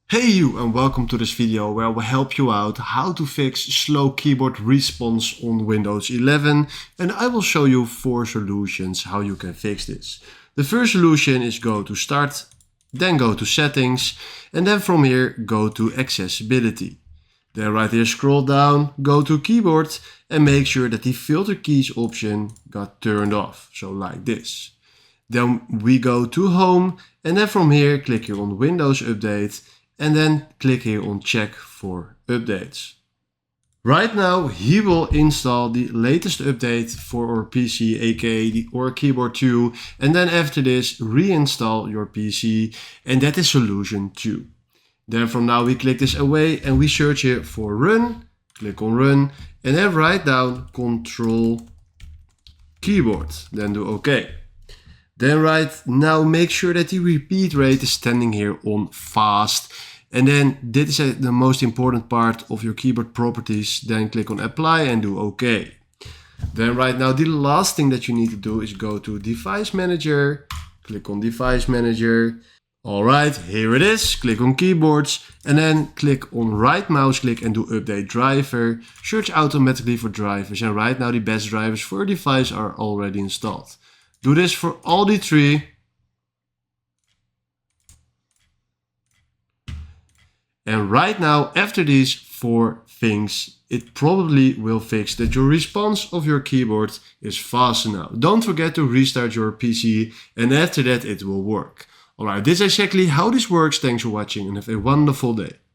Hey you, and welcome to this video where I will help you out how to fix slow keyboard response on Windows 11, and I will show you 4 solutions how you can fix this. The first solution is go to Start, then go to Settings, and then from here go to Accessibility. Then right here scroll down, go to Keyboard and make sure that the filter keys option got turned off, so like this. Then we go to Home, and then from here click here on Windows Update and then click here on check for updates. Right now he will install the latest update for our PC, aka our keyboard 2, and then after this reinstall your PC, and that is solution 2. Then from now we click this away and we search here for run, click on run, and then write down Control Keyboard, then do OK. Then right now make sure that the repeat rate is standing here on fast. And then this is the most important part of your keyboard properties. Then click on apply and do OK. Then right now the last thing that you need to do is go to Device Manager, click on Device Manager. Alright, here it is. Click on Keyboards and then click on right mouse click and do Update Driver. Search automatically for drivers, and right now the best drivers for your device are already installed. Do this for all the 3. And right now, after these 4 things, it probably will fix that your response of your keyboard is fast now. Don't forget to restart your PC, and after that it will work. Alright, this is exactly how this works. Thanks for watching and have a wonderful day.